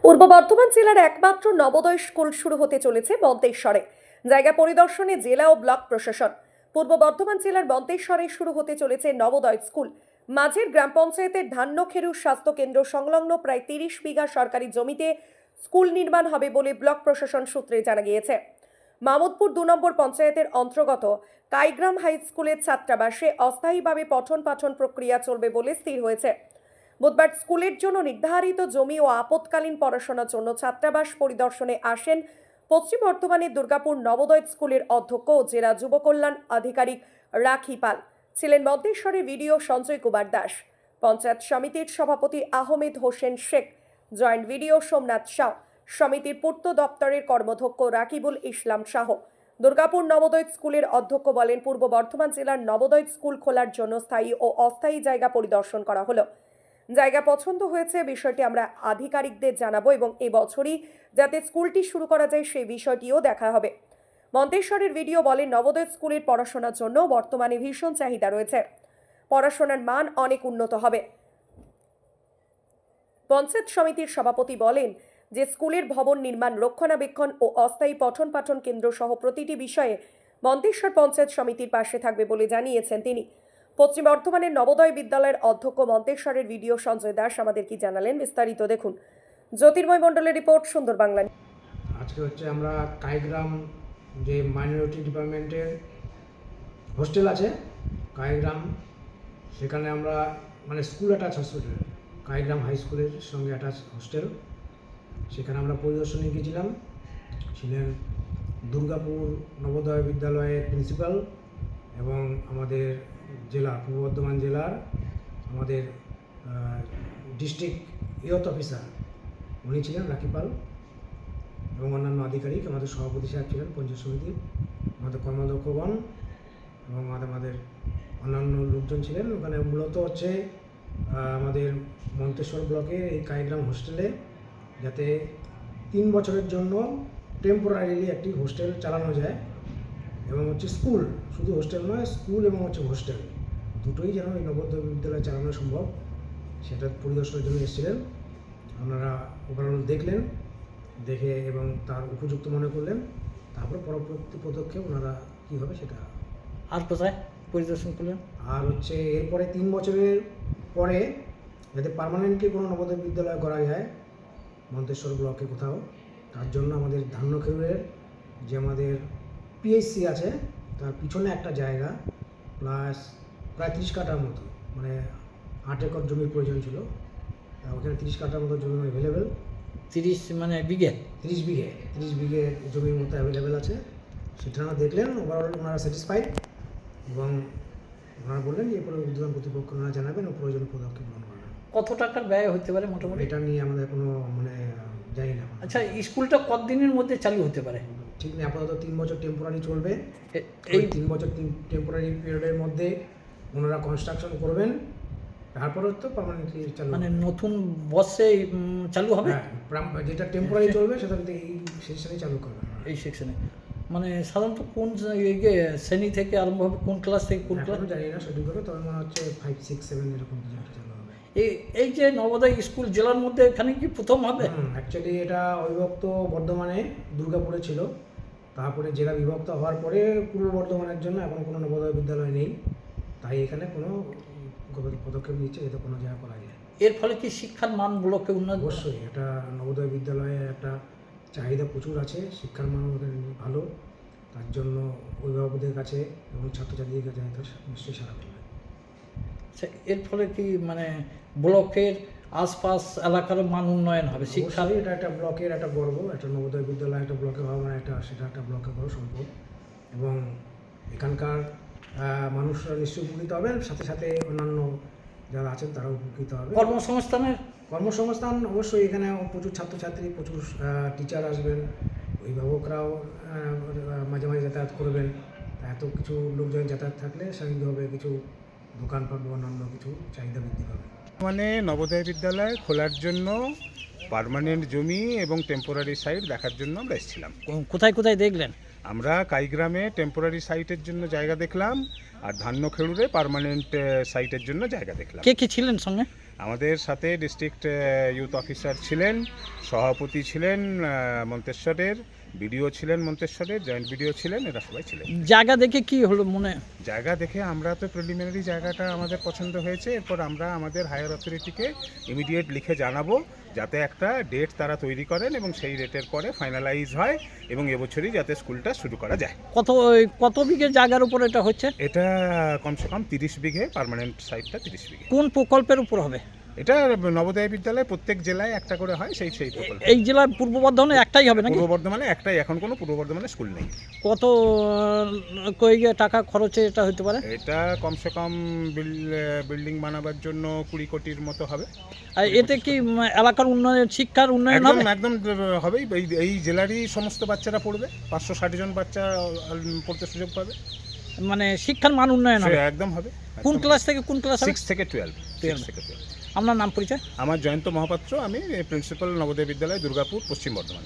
পূর্ব বর্ধমান জেলার একমাত্র নবোদয় স্কুল শুরু হতে চলেছে মন্তেশ্বরে। জায়গা পরিদর্শনে জেলা ও ব্লক প্রশাসন। পূর্ব বর্ধমান জেলার মন্তেশ্বরে শুরু হতে চলেছে নবোদয় স্কুল। মাঝের গ্রাম পঞ্চায়েতের ধান্যখেরু স্বাস্থ্য কেন্দ্র সংলগ্ন প্রায় 30 বিঘা সরকারি জমিতে স্কুল নির্মাণ হবে বলে ব্লক প্রশাসন সূত্রে জানা গিয়েছে। মামুদপুর 2 নম্বর পঞ্চায়েতের অন্তর্গত কাইগ্রাম হাই স্কুলের ছাত্রাবাসে অস্থায়ীভাবে পঠন পাঠন প্রক্রিয়া চলবে বলে স্থির হয়েছে। বুধবার স্কুলের জন্য নির্ধারিত জমি ও আপৎকালীন পড়াশোনার জন্য ছাত্রাবাস পরিদর্শনে আসেন পশ্চিম বর্ধমানের দুর্গাপুর নবোদয় স্কুলের অধ্যক্ষ ও জেলা যুব কল্যাণ আধিকারিক রাখি পাল। ছিলেন মন্তেশ্বরের ভিডিও সঞ্জয় কুমার দাস, পঞ্চায়েত সমিতির সভাপতি আহমেদ হোসেন শেখ, জয়েন্ট ভিডিও সোমনাথ শাহ, সমিতির পূর্ত দপ্তরের কর্মধ্যক্ষ রাকিবুল ইসলাম শাহ। দুর্গাপুর নবোদয় স্কুলের অধ্যক্ষ বলেন, পূর্ব বর্ধমান জেলার নবোদয় স্কুল খোলার জন্য স্থায়ী ও অস্থায়ী জায়গা পরিদর্শন করা হলো। জায়গা পছন্দ হয়েছে, বিষয়টি আমরা আধিকারিকদের জানাবো এবং এই বছরই যাতে স্কুলটি শুরু করা যায় সেই বিষয়টিও দেখা হবে। মন্তেশ্বরের ভিডিও বলেন, নবোদয় স্কুলের পড়াশোনার জন্য বর্তমানে ভীষণ চাহিদা রয়েছে, পড়াশোনার মান অনেক উন্নত হবে। পঞ্চায়েত সমিতির সভাপতি বলেন যে স্কুলের ভবন নির্মাণ, রক্ষণাবেক্ষণ ও অস্থায়ী পঠন পাঠন কেন্দ্র সহ প্রতিটি বিষয়ে মন্তেশ্বর পঞ্চায়েত সমিতির পাশে থাকবে বলে জানিয়েছেন তিনি। পশ্চিম বর্ধমানের নবোদয় বিদ্যালয়ের অধ্যক্ষ মন্তেশ্বরের ভিডিও সঞ্জয় দাস আমাদের কি জানালেন, বিস্তারিত দেখুন। জ্যোতির্ময় মণ্ডলের রিপোর্ট, সুন্দর বাংলা। আজকে হচ্ছে আমরা কাইগ্রাম যে মাইনরিটি ডিপার্টমেন্টের হোস্টেল আছে কাইগ্রাম, সেখানে আমরা মানে school attach hospital, Kaigram high স্কুলের সঙ্গে অ্যাটাচ হোস্টেল, সেখানে আমরা পরিদর্শনে গিয়েছিলাম। ছিলেন দুর্গাপুর নবোদয় বিদ্যালয়ের প্রিন্সিপাল এবং আমাদের জেলা পূর্ব বর্ধমান জেলার আমাদের ডিস্ট্রিক্ট ইয়ুথ অফিসার উনি ছিলেন রাকিপাল এবং অন্যান্য আধিকারিক, আমাদের সভাপতি সাহেব ছিলেন পঞ্চায়েত সমিতির, আমাদের কর্মাধ্যক্ষগণ এবং আমাদের অন্যান্য লোকজন ছিলেন। ওখানে মূলত হচ্ছে আমাদের মন্তেশ্বর ব্লকের এই কাইগ্রাম হোস্টেলে যাতে 3 বছরের জন্য টেম্পোরারিলি একটি হোস্টেল চালানো যায় এবং হচ্ছে স্কুল, শুধু হোস্টেল নয়, স্কুল এবং হচ্ছে হোস্টেল দুটোই যেন এই নবোদয় বিদ্যালয়ে চালানো সম্ভব, সেটা পরিদর্শনের জন্য এসেছিলেন। আপনারা ওভারঅল দেখলেন, দেখে এবং তার উপযুক্ত মনে করলেন, তারপরে পরবর্তী পদক্ষেপ ওনারা কী হবে সেটা। আর কোথায় পরিদর্শন করলেন? আর হচ্ছে এরপরে 3 বছরের পরে যাতে পার্মানেন্টলি কোনো নবোদয় বিদ্যালয় করা যায় মন্তেশ্বর ব্লকে কোথাও, তার জন্য আমাদের ধান্যখেরুরের যে আমাদের পিএইচসি আছে তার পিছনে একটা জায়গা প্লাস প্রায় 30 কাঠার মতো, মানে 8 একর জমির প্রয়োজন ছিল। ওখানে 30 কাঠার মতো জমি অ্যাভেলেবেল। 30 মানে বিঘে? 30 বিঘে জমির মতো অ্যাভেলেবেল আছে। সেটা ওনারা দেখলেন, ওভারঅল ওনারা স্যাটিসফাইড এবং ওনারা বললেন যে এরপরে উদ্বোধন কর্তৃপক্ষ ওনারা জানাবেন ও প্রয়োজন পদক্ষেপ গ্রহণ করবেন। কত টাকার ব্যয় হতে পারে মোটামুটি? এটা নিয়ে আমাদের কোনো জানি না। আচ্ছা, স্কুলটা কতদিনের মধ্যে চালু হতে পারে? ঠিক নেই, আপাতত 3 বছর টেম্পোরারি চলবে। এই 3 বছর টেম্পোরারি পিরিয়ডের মধ্যে ওনারা কনস্ট্রাকশন করবেন, তারপরে তো পার্মানেন্টলি চালু, মানে নতুন বর্ষে চালু হবে। যেটা টেম্পোরারি চলবে সেটা কিন্তু এই সেকশনে চালু করবে, এই সেকশনে মানে সাধারণত কোন শ্রেণী থেকে আরম্ভ হবে, কোন ক্লাস থেকে কোন ক্লাস জানি না সঠিকভাবে, তবে মনে হচ্ছে 5, 6, 7 এরকম কিছু একটা চালু হবে। এই যে নবোদয় স্কুল জেলার মধ্যে এখানে কি প্রথম হবে? অ্যাকচুয়ালি এটা অবিভক্ত বর্ধমানে দুর্গাপুরে ছিল, তারপরে জেলা বিভক্ত হওয়ার পরে পূর্ব বর্ধমানের জন্য এখন কোনো নবোদয় বিদ্যালয় নেই, তাই এখানে কোনো পদক্ষেপ নিচ্ছে যাতে কোনো জায়গা করা যায়। এর ফলে কি শিক্ষার মান ব্লকে উন্নত? অবশ্যই, এটা নবোদয় বিদ্যালয়ে একটা চাহিদা প্রচুর আছে, শিক্ষার মান ভালো, তার জন্য অভিভাবকদের কাছে এবং ছাত্রছাত্রীদের কাছে নিশ্চয়ই সারা পেল। আচ্ছা, এর ফলে কি মানে ব্লকের আশপাশ এলাকার মান উন্নয়ন হবে? শিক্ষা, এটা একটা ব্লকের একটা গর্ব, একটা নবোদয় বিদ্যালয় একটা ব্লকে হওয়া মানে সেটা একটা ব্লকের বড় সম্পদ এবং এখানকার মানুষরা নিশ্চয়ই উপকৃত হবেন, সাথে সাথে অন্যান্য যারা আছেন তারাও উপকৃত হবে। কর্মসংস্থান অবশ্যই, এখানে প্রচুর ছাত্রছাত্রী, প্রচুর টিচার আসবেন, অভিভাবকরাও মাঝে মাঝে যাতায়াত করবেন, এত কিছু লোকজন যাতায়াত থাকলে স্বাভাবিকভাবে কিছু দোকানপাট বা অন্যান্য কিছু চাহিদা বৃদ্ধি পাবে। মানে নবোদয় বিদ্যালয় খোলার জন্য পার্মানেন্ট জমি এবং টেম্পোরারি সাইট দেখার জন্য আমরা এসেছিলাম। কোথায় কোথায় দেখলেন? আমরা কাইগ্রামে টেম্পোরারি সাইটের জন্য জায়গা দেখলাম আর ধান্যখেরুরে পার্মানেন্ট সাইটের জন্য জায়গা দেখলাম। কে কে ছিলেন সঙ্গে? আমাদের সাথে ডিস্ট্রিক্ট ইউথ অফিসার ছিলেন, সভাপতি ছিলেন মন্তেশ্বরের, বিডিও ছিলেন মন্তেশ্বরের, জয়েন্ট বিডিও ছিলেন, এরা সবাই ছিলেন। জায়গা দেখে কি হলো মনে? জায়গা দেখে আমরা তো প্রিলিমিনারি জায়গাটা আমাদের পছন্দ হয়েছে, এরপর আমরা আমাদের হায়ার অথরিটিকে ইমিডিয়েট লিখে জানাবো যাতে একটা ডেট তারা তৈরি করেন এবং সেই ডেটের পরে ফাইনালাইজ হয় এবং এবছরই যাতে স্কুলটা শুরু করা যায়। কত বিঘে জায়গার উপর এটা হচ্ছে? এটা কমসে কম 30 বিঘে, পার্মানেন্ট সাইটটা 30 বিঘে। কোন প্রকল্পের উপর হবে? এটা নবোদয় বিদ্যালয় প্রত্যেক জেলায় একটা করে হয়, সেই প্রকল্প। এই জেলার পূর্ব বর্ধমানে একটাই হবে নাকি? পূর্ব বর্ধমানে একটাই, এখন কোনো পূর্ব বর্ধমানে স্কুল নেই। কত কই টাকা খরচে এটা হতে পারে? এটা কমসে কম বিল্ডিং বানাবার জন্য 20 কোটির মতো হবে। আর এতে কি এলাকার উন্নয়ন, শিক্ষার উন্নয়ন হবে? একদম হবেই। এই জেলারই সমস্ত বাচ্চারা পড়বে, 560 জন বাচ্চা পড়তে সুযোগ পাবে। মানে শিক্ষার মান উন্নয়ন হবে? একদম হবে। কোন ক্লাস থেকে কোন ক্লাস? 6 থেকে 12। আপনার নাম পরিচয়? আমার জয়ন্ত মহাপাত্র, আমি প্রিন্সিপাল নবোদয় বিদ্যালয় দুর্গাপুর, পশ্চিম বর্ধমান।